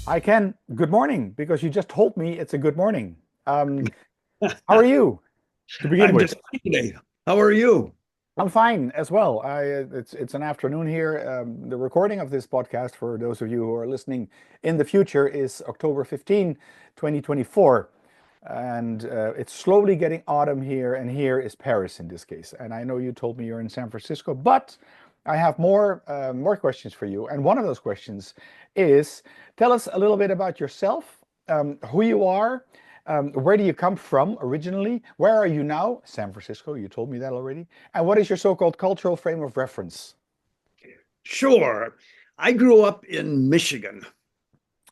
I can. Good morning, because you just told me it's a good morning. Um, how are you to begin I'm with? just fine today. How are you? I'm fine as well. It's an afternoon here. The recording of this podcast, for those of you who are listening in the future, is October 15, 2024. And it's slowly getting autumn here, and here is Paris in this case. And I know you told me you're in San Francisco, but I have more questions for you. And one of those questions is, tell us a little bit about yourself, who you are, where do you come from originally? Where are you now? San Francisco, you told me that already. And what is your so-called cultural frame of reference? Sure. I grew up in Michigan,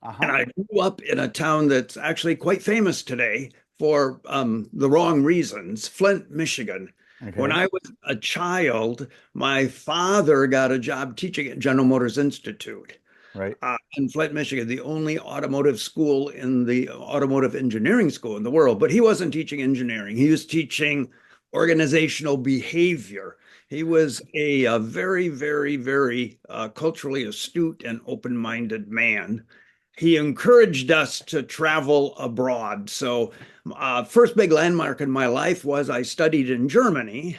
and Uh-huh. I grew up in a town that's actually quite famous today for the wrong reasons, Flint, Michigan. When Okay. I was a child, my father got a job teaching at General Motors Institute Right. in Flint, Michigan, the only automotive school in the automotive engineering school in the world. But he wasn't teaching engineering, he was teaching organizational behavior. He was a very, very, very culturally astute and open minded man. He encouraged us to travel abroad. So, first big landmark in my life was I studied in Germany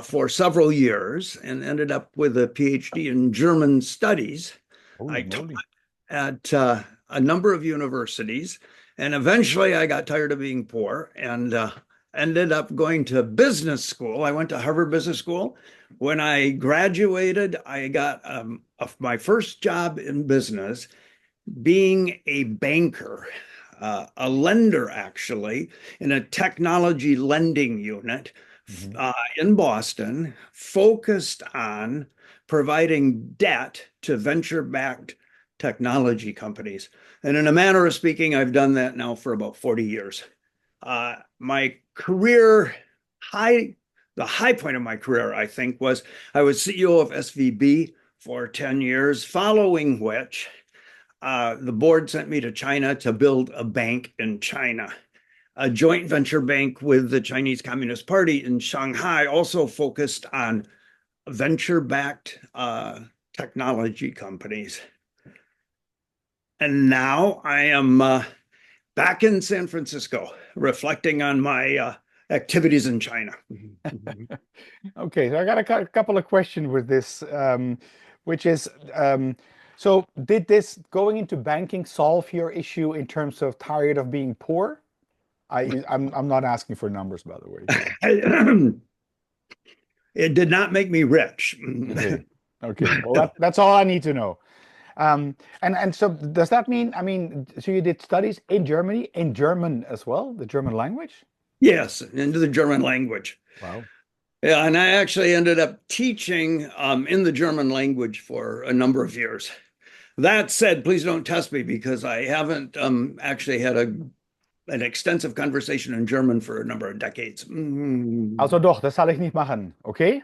for several years and ended up with a PhD in German studies. Holy I taught moly. at a number of universities, and eventually I got tired of being poor and ended up going to business school. I went to Harvard Business School. When I graduated, I got my first job in business being a banker, a lender actually, in a technology lending unit Hmm. in Boston, focused on providing debt to venture backed technology companies. And in a manner of speaking, I've done that now for about 40 years. My career high, the high point of my career, I think, was I was CEO of SVB for 10 years, following which the board sent me to China to build a bank in China. A joint venture bank with the Chinese Communist Party in Shanghai, also focused on venture backed technology companies. And now I am back in San Francisco, reflecting on my activities in China. Okay, so I got a couple of questions with this, which is, so did this going into banking solve your issue in terms of tired of being poor? I'm not asking for numbers, by the way. It did not make me rich. Okay. Okay. Well, that's all I need to know. And so does that mean, I mean, so you did studies in Germany, in German as well, the German language? Yes, into the German language. Wow. Yeah, and I actually ended up teaching in the German language for a number of years. That said, please don't test me because I haven't actually had an extensive conversation in German for a number of decades. Also doch, das soll ich nicht machen, okay?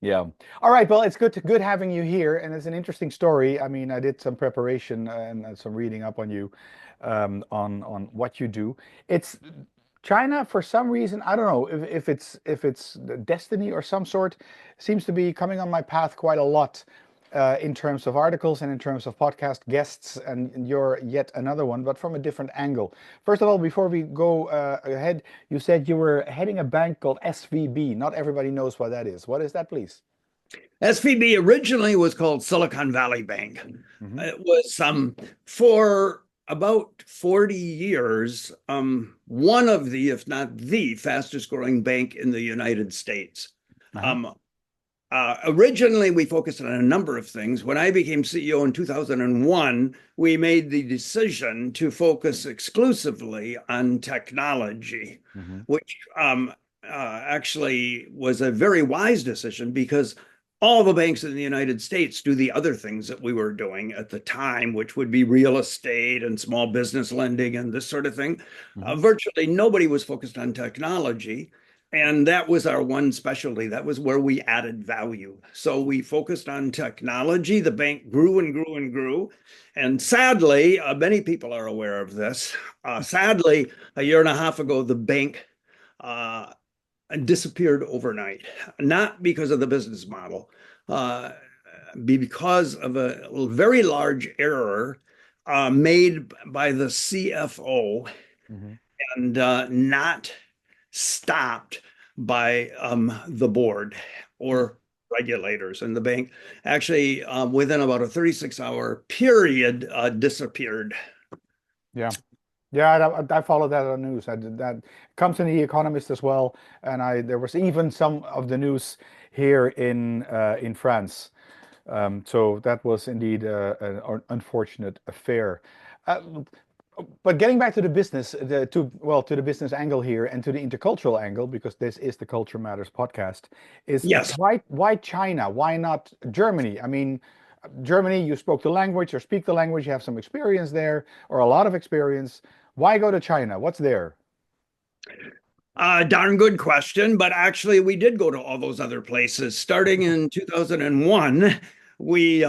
Yeah. All right. Well, it's good having you here, and it's an interesting story. I mean, I did some preparation and some reading up on you, on what you do. It's China for some reason. I don't know if it's destiny or some sort. Seems to be coming on my path quite a lot, in terms of articles and in terms of podcast guests, and you're yet another one, but from a different angle. First of all, before we go ahead, you said you were heading a bank called SVB. Not everybody knows what that is. What is that, please? SVB originally was called Silicon Valley Bank. Hmm. It was for about 40 years, one of the, if not the fastest growing bank in the United States. Uh-huh. Um, Originally, we focused on a number of things. When I became CEO in 2001, we made the decision to focus exclusively on technology, Hmm. which actually was a very wise decision because all the banks in the United States do the other things that we were doing at the time, which would be real estate and small business lending and this sort of thing. Hmm. Virtually nobody was focused on technology. And that was our one specialty. That was where we added value. So we focused on technology. The bank grew and grew and grew. And sadly, many people are aware of this. Sadly, a year and a half ago, the bank uh, disappeared overnight, not because of the business model. Uh, because of a very large error made by the CFO Hmm. and not stopped by the board or regulators. And the bank actually, within about a 36-hour period, disappeared. Yeah. Yeah, I followed that on the news. I did that comes in the Economist as well, and I there was even some of the news here in France. So that was indeed an unfortunate affair. Uh, but getting back to the business, to the business angle here and to the intercultural angle, because this is the Culture Matters podcast, is Yes. why China? Why not Germany? I mean, Germany, you spoke the language or speak the language, you have some experience there or a lot of experience. Why go to China? What's there? Darn good question, but actually, we did go to all those other places. Starting in 2001, we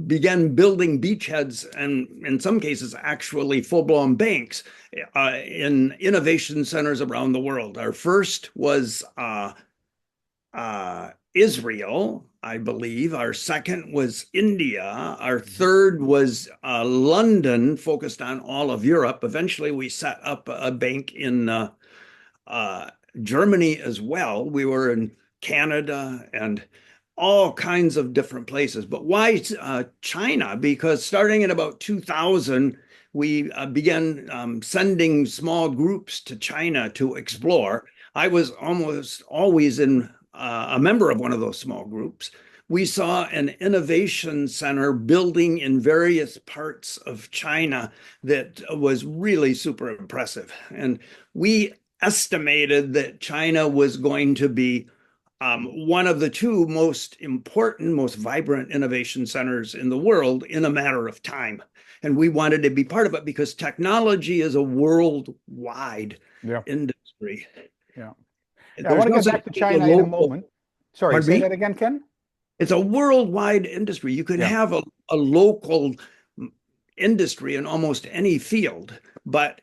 began building beachheads and, in some cases, actually full-blown banks in innovation centers around the world. Our first was Israel, I believe. Our second was India. Our Mhm. third was London, focused on all of Europe. Eventually, we set up a bank in uh, Germany as well. We were in Canada and all kinds of different places. But why China? Because starting in about 2000, we began sending small groups to China to Mhm. explore. I was almost always in a member of one of those small groups. We saw an innovation center building in various parts of China that was really super impressive. And we estimated that China was going to be one of the two most important, most vibrant innovation centers in the world in a matter of time. And we wanted to be part of it because technology is a worldwide Yeah, industry. yeah. Yeah, I There's want to no get such back to thing as a China in a local, moment. Sorry, pardon say me? that again, Ken? It's a worldwide industry. You can Yeah, have a local industry in almost any field, but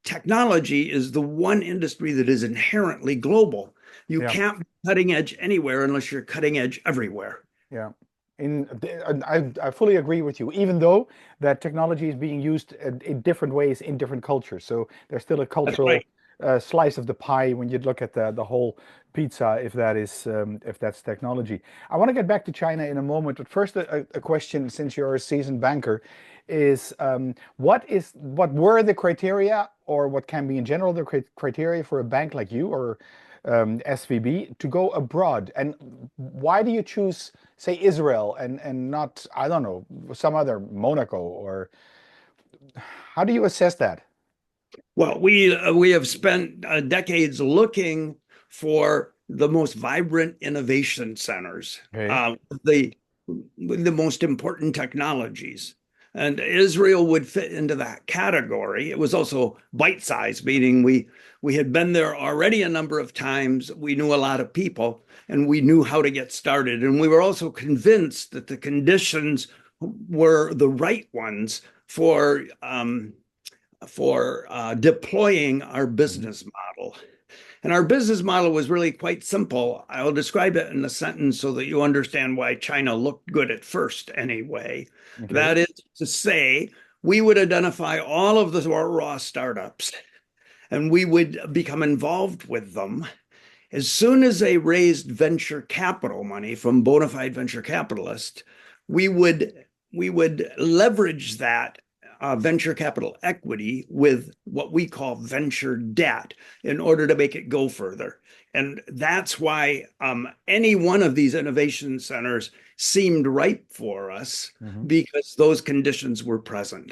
technology is the one industry that is inherently global. You yeah. can't be cutting edge anywhere unless you're cutting edge everywhere. Yeah. I fully agree with you, even though that technology is being used in different ways in different cultures. So there's still a That's cultural right. slice of the pie when you look at the whole pizza, if that's technology. I want to get back to China in a moment, but first a question, since you're a seasoned banker, is what were the criteria, or what can be in general the criteria for a bank like you or SVB to go abroad, and why do you choose, say, Israel and not, I don't know, some other Monaco, or how do you assess that? Well, we have spent decades looking for the most vibrant innovation centers, Okay. the the most important technologies. And Israel would fit into that category. It was also bite-sized, meaning we had been there already a number of times. We knew a lot of people, and we knew how to get started. And we were also convinced that the conditions were the right ones for deploying our Mhm. business model. And our business model was really quite simple. I'll describe it in a sentence so that you understand why China looked good at first, anyway. Okay. That is to say, we would identify all of the raw startups and we would become involved with them. As soon as they raised venture capital money from bona fide venture capitalists, we would we would leverage that venture capital equity with what we call venture debt in order to make it go further. And that's why any one of these innovation centers seemed ripe for us Hmm. because those conditions were present.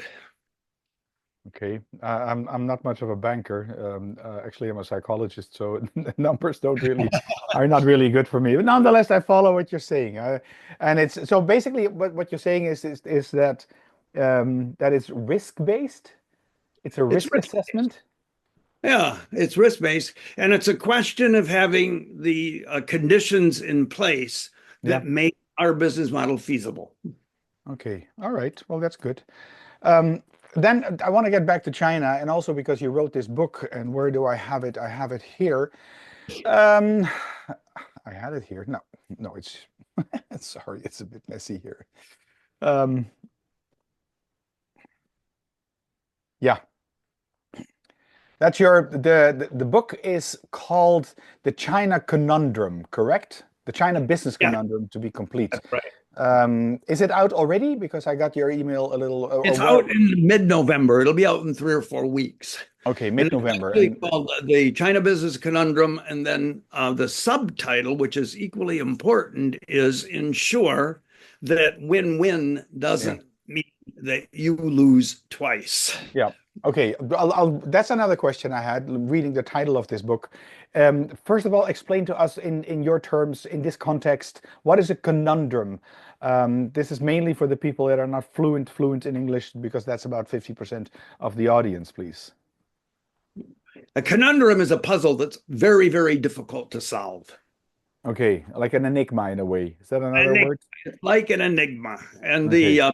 Okay. I'm not much of a banker. Actually, I'm a psychologist, so numbers don't really are not really good for me. But nonetheless, I follow what you're saying. And it's so basically what you're saying is that that is risk based. It's a It's risk assessment. Yeah, it's risk based. And it's a question of having the conditions in place Yeah. that make our business model feasible. Okay. All right. Well, that's good. Um, then I want to get back to China, and also because you wrote this book, and where do I have it? I have it here. Um, I had it here. No, no, it's. Sorry, it's a bit messy here. Um, yeah, that's the book is called The China Conundrum, correct? The China Business Yeah, Conundrum, to be complete. that's right. Is it out already? Because I got your email a little, or It's where? out in mid-November. It'll be out in 3 or 4 weeks. Okay, And it's mid-November. actually And called The China Business Conundrum. And then the subtitle, which is equally important, is ensure that win-win yeah, doesn't mean that you lose twice. yeah. Okay, that's another question I had reading the title of this book. First of all, explain to us in your terms, in this context, what is a conundrum? This is mainly for the people that are not fluent in English, because that's about 50% of the audience, please. A conundrum is a puzzle that's very, very difficult to solve. Okay, like an enigma in a way. Is that another Enigma, word? like an enigma. And Okay.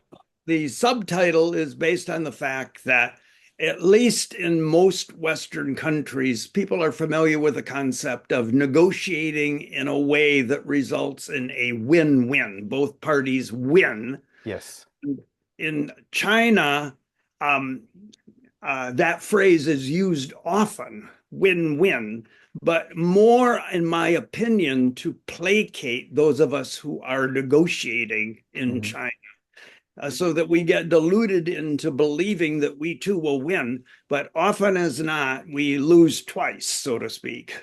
the subtitle is based on the fact that at least in most Western countries, people are familiar with the concept of negotiating in a way that results in a win-win. Both parties win. Yes. In China, um, that phrase is used often, win-win, but more, in my opinion, to placate those of us who are negotiating in Hmm. China, so that we get deluded into believing that we too will win, but often as not, we lose twice, so to speak.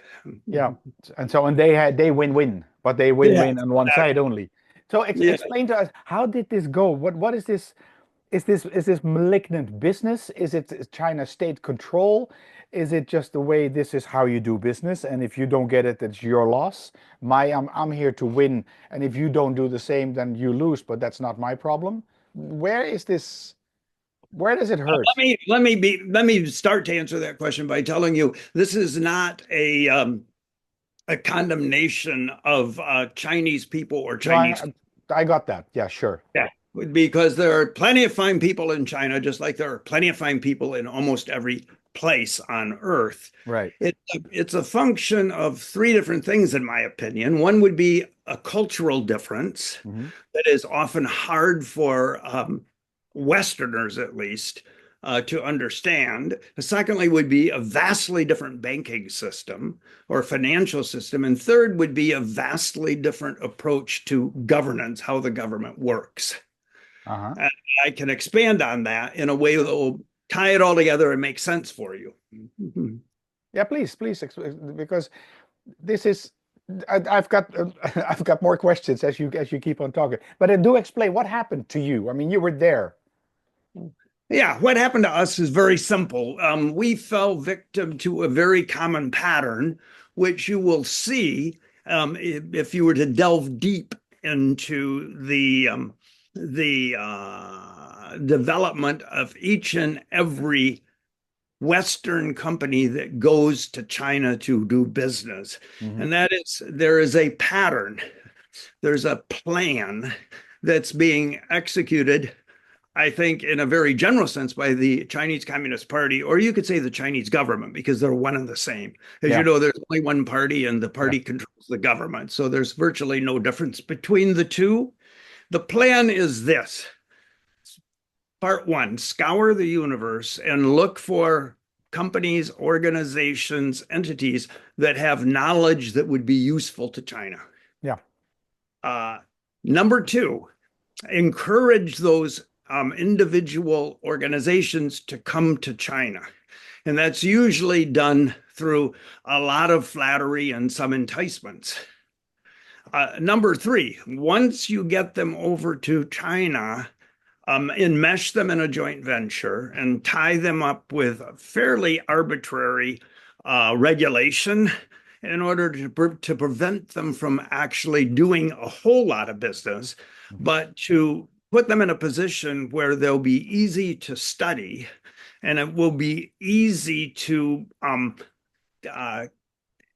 Yeah. And they win-win, but they Yeah, win-win on one side only. So yeah. explain to us, how did this go? What is this? Is this malignant business? Is China state control? Is it just the way this is how you do business? And if you don't get it, it's your loss. I'm here to win, and if you don't do the same, then you lose. But that's not my problem. Where is this? Where does it hurt? Let me start to answer that question by telling you this is not a condemnation of Chinese people or No, Chinese. I got that. Yeah, sure. Yeah, because there are plenty of fine people in China, just like there are plenty of fine people in almost every place on Earth. Right. It's a function of three different things, in my opinion. One would be a cultural difference Hmm. that is often hard for Westerners, at least, to understand. Secondly, would be a vastly different banking system or financial system. And third would be a vastly different approach to governance, how the government works. Uh-huh. And I can expand on that in a way that will tie it all together and make sense for you. Yeah, please, because this is I've got I've got more questions as you keep on talking. But do explain what happened to you. I mean, you were there. Yeah, what happened to us is very simple. We fell victim to a very common pattern, which you will see if you were to delve deep into the development of each and every Western company that goes to China to do business. Hmm. And that is, there is a pattern, there's a plan that's being executed, I think, in a very general sense by the Chinese Communist Party, or you could say the Chinese government, because they're one and the same. As you Yeah, know, there's only one party and the yeah. party controls the government. So there's virtually no difference between the two. The plan is this. Part one, scour the universe and look for companies, organizations, entities that have knowledge that would be useful to China. Yeah. Uh, Number two, encourage those individual organizations to come to China. And that's usually done through a lot of flattery and some enticements. Number three, once you get them over to China, enmesh them in a joint venture and tie them up with fairly arbitrary regulation in order to prevent them from actually doing a whole lot of business, Mhm. but to put them in a position where they'll be easy to study and it will be easy to uh,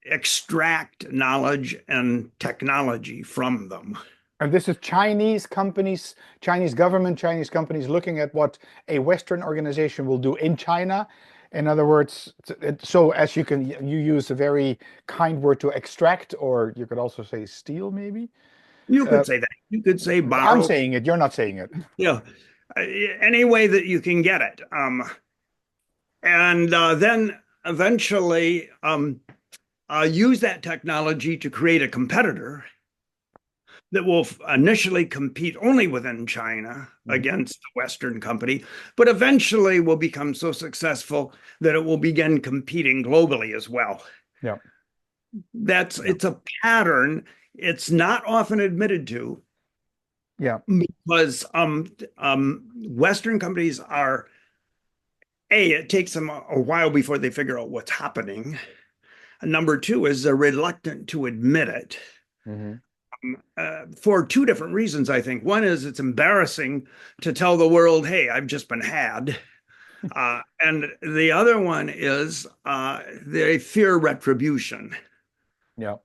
extract knowledge and technology from them. And this is Chinese companies, Chinese government, Chinese companies looking at what a Western organization will do in China. In other words, so as you use a very kind word to extract, or you could also say steal, maybe. You could say that. You could say I'm borrow, saying it, you're not saying it. you know, any way that you can get it. And then eventually use that technology to create a competitor that will initially compete only within China Mhm. against the Western company, but eventually will become so successful that it will begin competing globally as well. Yeah, yeah, It's a pattern. It's not often admitted to yeah. because Western companies are it takes them a while before they figure out what's happening. And number two is they're reluctant to admit it. Hmm. For two different reasons, I think. One is it's embarrassing to tell the world, hey, I've just been had. And the other one is they fear retribution. Yeah.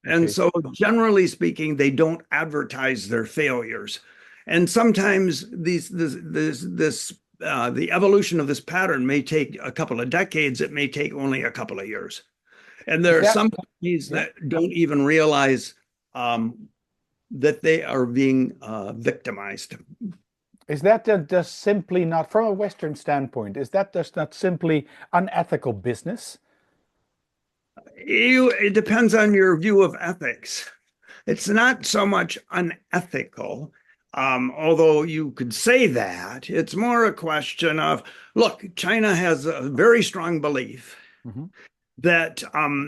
And Okay. so, generally speaking, they don't advertise their failures. And sometimes the evolution of this pattern may take a couple of decades. It may take only a couple of years. And Is there are that, some companies yeah? that don't even realize that they are being victimized. Is that just simply not, from a Western standpoint, is that just not simply unethical business? It depends on your view of ethics. It's not so much unethical, although you could say that. It's more a question of look, China has a very strong belief Hmm. that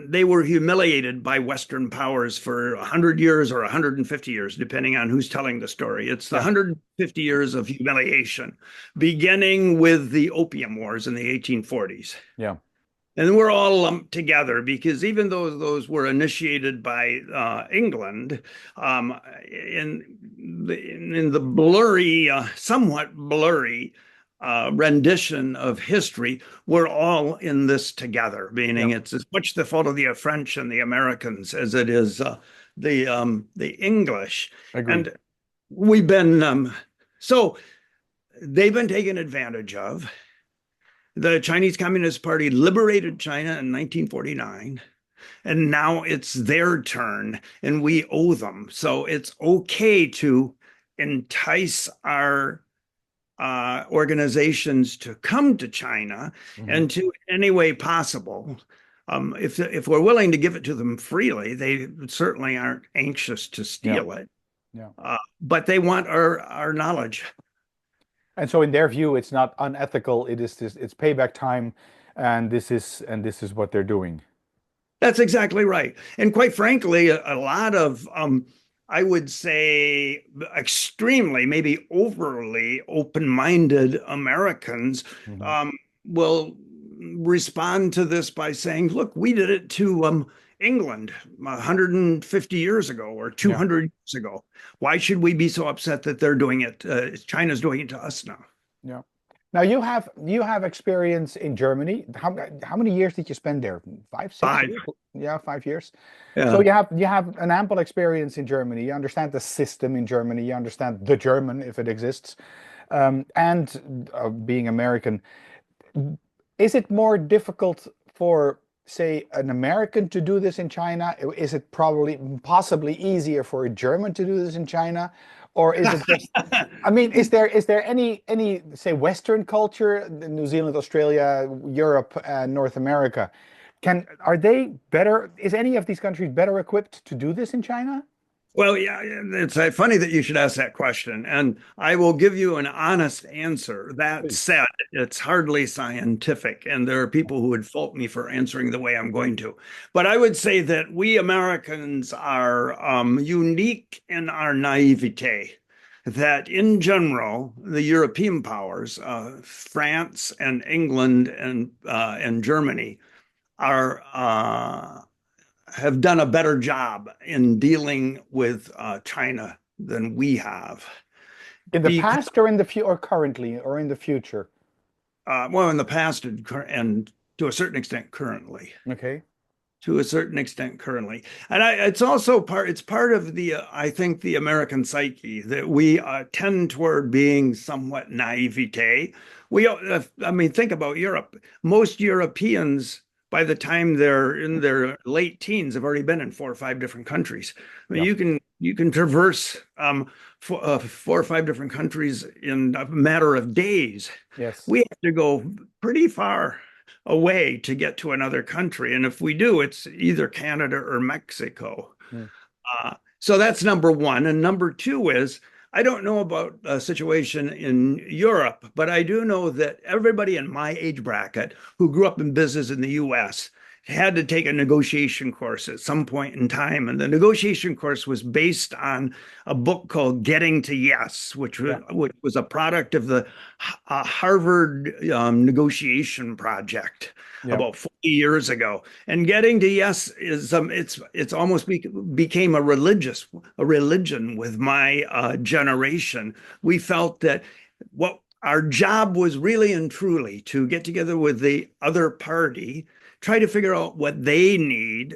they were humiliated by Western powers for 100 years or 150 years, depending on who's telling the story. It's the Yeah, 150 years of humiliation, beginning with the Opium Wars in the 1840s. yeah, And we're all lumped together because even though those were initiated by England, in the blurry, somewhat blurry rendition of history, we're all in this together. yeah. Meaning, it's as much the fault of the French and the Americans as it is the English, Agree. and we've been so they've been taken advantage of. The Chinese Communist Party liberated China in 1949, and now it's their turn, and we owe them. So it's okay to entice our organizations to come to China Hmm. and to any way possible. If we're willing to give it to them freely, they certainly aren't anxious to Yeah, steal it, yeah. but they want our knowledge. And so in their view, it's not unethical. It is this, it's payback time, and this is what they're doing. That's exactly right. And quite frankly, a lot of, I would say, extremely, maybe overly open minded Americans Hmm. um, will respond to this by saying, look, we did it to England 150 years ago or Yeah, 200 years ago. Why should we be so upset that they're doing it? China's doing it to us now. yeah. Now you have experience in Germany. How many years did you spend there? Five, six Five. years? Yeah, 5 years. So Yeah. you have an ample experience in Germany. You understand the system in Germany. You understand the German if it exists. And being American, is it more difficult for, say, an American to do this in China? Is it probably possibly easier for a German to do this in China? Or is it just, I mean, is there any say Western culture, New Zealand, Australia, Europe, and North America? Are they better? Is any of these countries better equipped to do this in China? Well, yeah, it's funny that you should ask that question, and I will give you an honest answer. That Please. said, it's hardly scientific, and there are people who would fault me for answering the way I'm going to. But I would say that we Americans are unique in our naivete. That in general, the European powers, France and England and Germany, are have done a better job in dealing with China than we have. In the Because, past or in the or currently or in the future? well, in the past and to a certain extent currently, Okay. to a certain extent currently, and it's also it's part of the I think the American psyche that we tend toward being somewhat naivete. I mean, think about Europe. Most Europeans by the time they're in their late teens, have already been in 4 or 5 different countries. I mean, Yeah. you can traverse 4 or 5 different countries in a matter of days. Yes. We have to go pretty far away to get to another country, and if we do, it's either Canada or Mexico. Mm. So that's number one. And number two is I don't know about a situation in Europe, but I do know that everybody in my age bracket who grew up in business in the US had to take a negotiation course at some point in time. And the negotiation course was based on a book called Getting to Yes, Yeah. which was a product of the Harvard negotiation project Yeah. about 40 years ago. And Getting to Yes is it's almost became a religion with my generation. We felt that what our job was really and truly to get together with the other party, try to figure out what they need,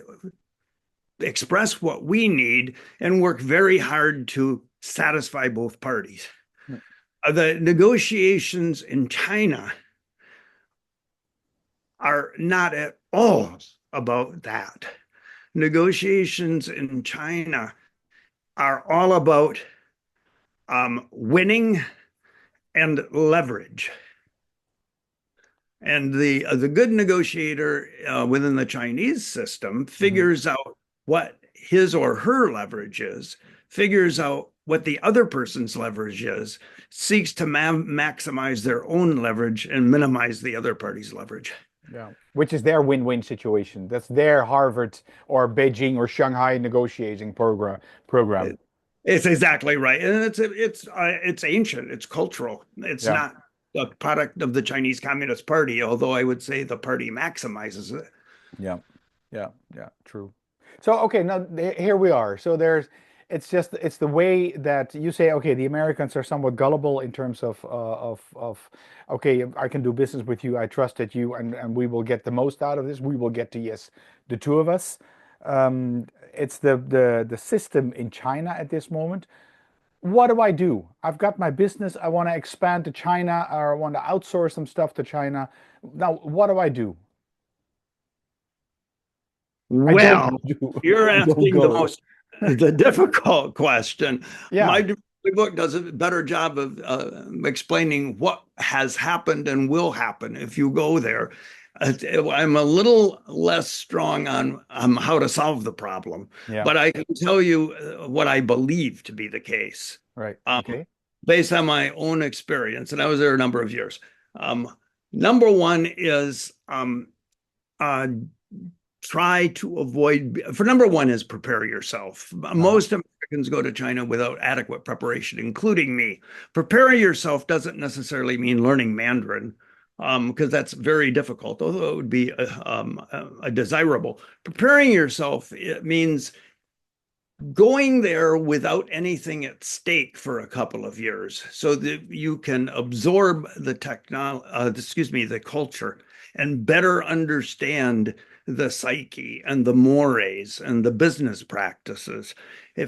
express what we need, and work very hard to satisfy both parties. Mm. The negotiations in China are not at all about that. Negotiations in China are all about winning and leverage. And the good negotiator within the Chinese system Mhm. figures out what his or her leverage is, figures out what the other person's leverage is, seeks to maximize their own leverage and minimize the other party's leverage. Yeah. Which is their win-win situation. That's their Harvard or Beijing or Shanghai negotiating program. It's exactly right, and it's ancient, it's cultural. It's Yeah. not a product of the Chinese Communist Party, although I would say the party maximizes it. Yeah. Yeah. Yeah. True. So okay, now here we are. So it's the way that you say, okay, the Americans are somewhat gullible in terms of okay, I can do business with you, I trusted you, and we will get the most out of this. We will get to yes, the two of us. It's the system in China at this moment. What do I do? I've got my business. I want to expand to China, or I want to outsource some stuff to China. Now, what do I do? I don't Well, do. you're I don't asking the go. most the difficult question. Yeah. My book does a better job of explaining what has happened and will happen if you go there. I'm a little less strong on how to solve the problem, Yeah. but I can tell you what I believe to be the case Right. um, Okay. based on my own experience, and I was there a number of years. Number one is uh, try to avoid, for number one is prepare yourself. Uh-huh. Most Americans go to China without adequate preparation, including me. Preparing yourself doesn't necessarily mean learning Mandarin, because that's very difficult, although it would be a desirable. Preparing yourself, it means going there without anything at stake for a couple of years so that you can absorb the the culture and better understand the psyche and the mores and the business practices.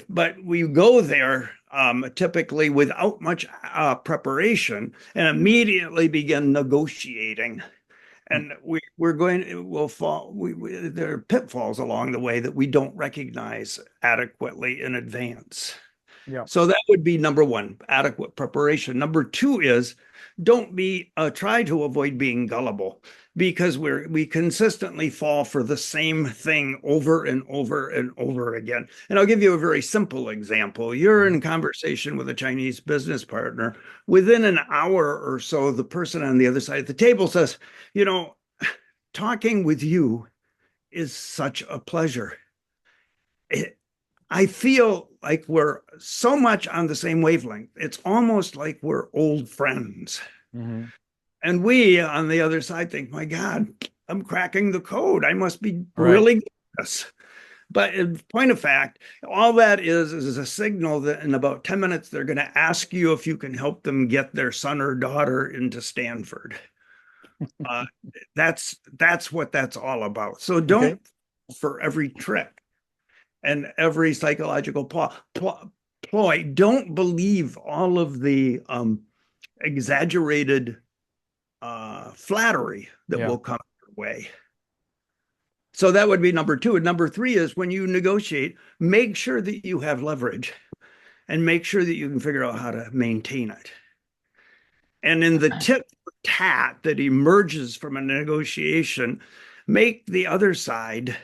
But we go there typically without much preparation and immediately begin negotiating, Mm. and we're going we'll fall there are pitfalls along the way that we don't recognize adequately in advance. Yeah. So that would be number one, adequate preparation. Number two is don't be try to avoid being gullible, because we consistently fall for the same thing over and over and over again. And I'll give you a very simple example. You're Mhm. in conversation with a Chinese business partner. Within an hour or so, the person on the other side of the table says, you know, talking with you is such a pleasure. I feel like we're so much on the same wavelength. It's almost like we're old friends. Mhm. And we on the other side think, my God, I'm cracking the code. I must be Right. really good at this. But in point of fact, all that is a signal that in about 10 minutes, they're going to ask you if you can help them get their son or daughter into Stanford. Uh, that's what that's all about. So Okay. don't for every trick and every psychological ploy. Don't believe all of the exaggerated flattery that Yeah. will come your way. So that would be number two. And number three is when you negotiate, make sure that you have leverage and make sure that you can figure out how to maintain it. And in the tit for tat that emerges from a negotiation, make the other side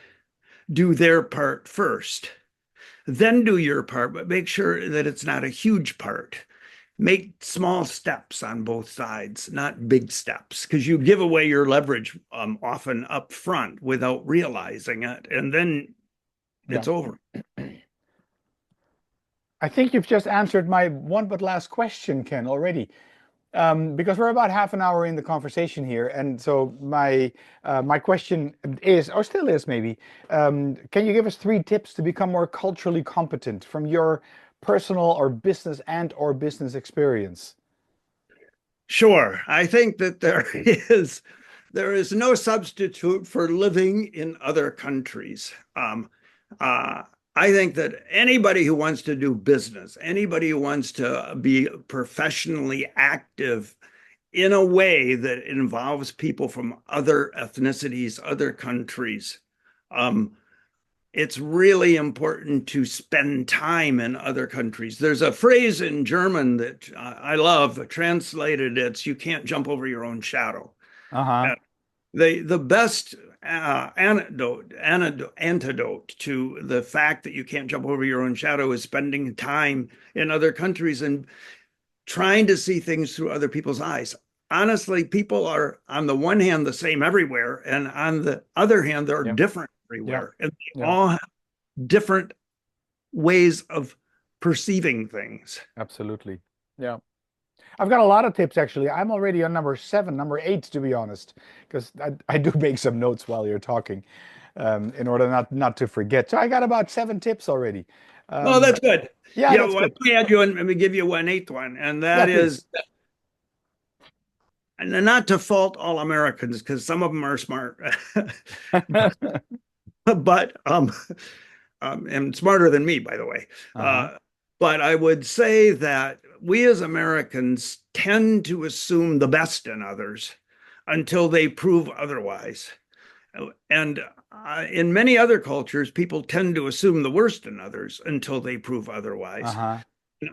do their part first, then do your part, but make sure that it's not a huge part. Make small steps on both sides, not big steps, because you give away your leverage often up front without realizing it, and then Yeah. it's over. I think you've just answered my one but last question, Ken, already. Because we're about half an hour in the conversation here, and so my question is, or still is maybe, can you give us 3 tips to become more culturally competent from your personal or business experience? Sure, I think that there is no substitute for living in other countries. Uh, I think that anybody who wants to do business, anybody who wants to be professionally active in a way that involves people from other ethnicities, other countries, um, it's really important to spend time in other countries. There's a phrase in German that I love. Translated, it's "you can't jump over your own shadow." Uh-huh. Uh, the best antidote to the fact that you can't jump over your own shadow is spending time in other countries and trying to see things through other people's eyes. Honestly, people are on the one hand the same everywhere, and on the other hand, they're Yeah. different Yeah. everywhere, and they Yeah. all have different ways of perceiving things. Absolutely. Yeah. I've got a lot of tips actually. I'm already on number 7, number 8 to be honest, because I do make some notes while you're talking, in order not to forget. So I got about 7 tips already. Oh, Um, that's good. yeah, Yeah, that's well, let good. me add you and let me give you one eighth one, and Yeah, that please. is, and not to fault all Americans because some of them are smart, but and smarter than me, by the way. Uh-huh. But I would say that we as Americans tend to assume the best in others until they prove otherwise. And in many other cultures, people tend to assume the worst in others until they prove otherwise. Uh-huh.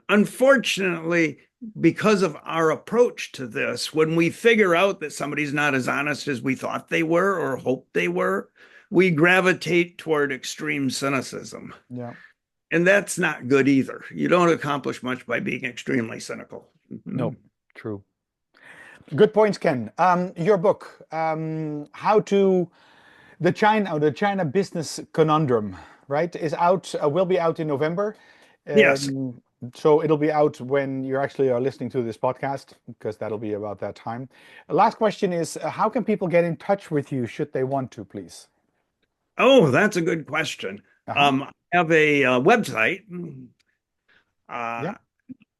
Unfortunately, because of our approach to this, when we figure out that somebody's not as honest as we thought they were or hoped they were, we gravitate toward extreme cynicism. Yeah. And that's not good either. You don't accomplish much by being extremely cynical. No, true. Good points, Ken. Your book, How to the China Business Conundrum, right, is out, will be out in November. Yes. Um, so it'll be out when you actually are listening to this podcast, because that'll be about that time. Last question is, how can people get in touch with you should they want to, please? Oh, that's a good question. Uh-huh. I have a website. Uh, Yeah,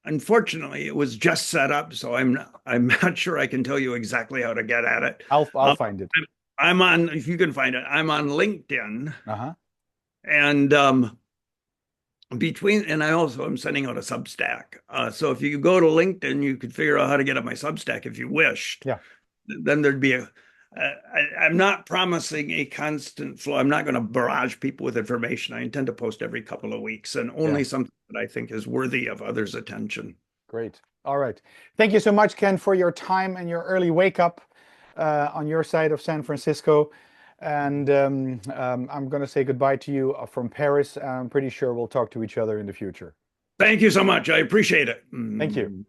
Unfortunately, it was just set up, so I'm not sure I can tell you exactly how to get at it. I'll Um, find it. I'm on, if you can find it, I'm on LinkedIn, Uh-huh. and and I also am sending out a Substack. So if you go to LinkedIn, you could figure out how to get at my Substack if you wished. Yeah. Then there'd be I'm not promising a constant flow. I'm not going to barrage people with information. I intend to post every couple of weeks and Yeah. only something that I think is worthy of others' attention. Great. All right. Thank you so much, Ken, for your time and your early wake up on your side of San Francisco. And I'm going to say goodbye to you from Paris. I'm pretty sure we'll talk to each other in the future. Thank you so much. I appreciate it. Thank you.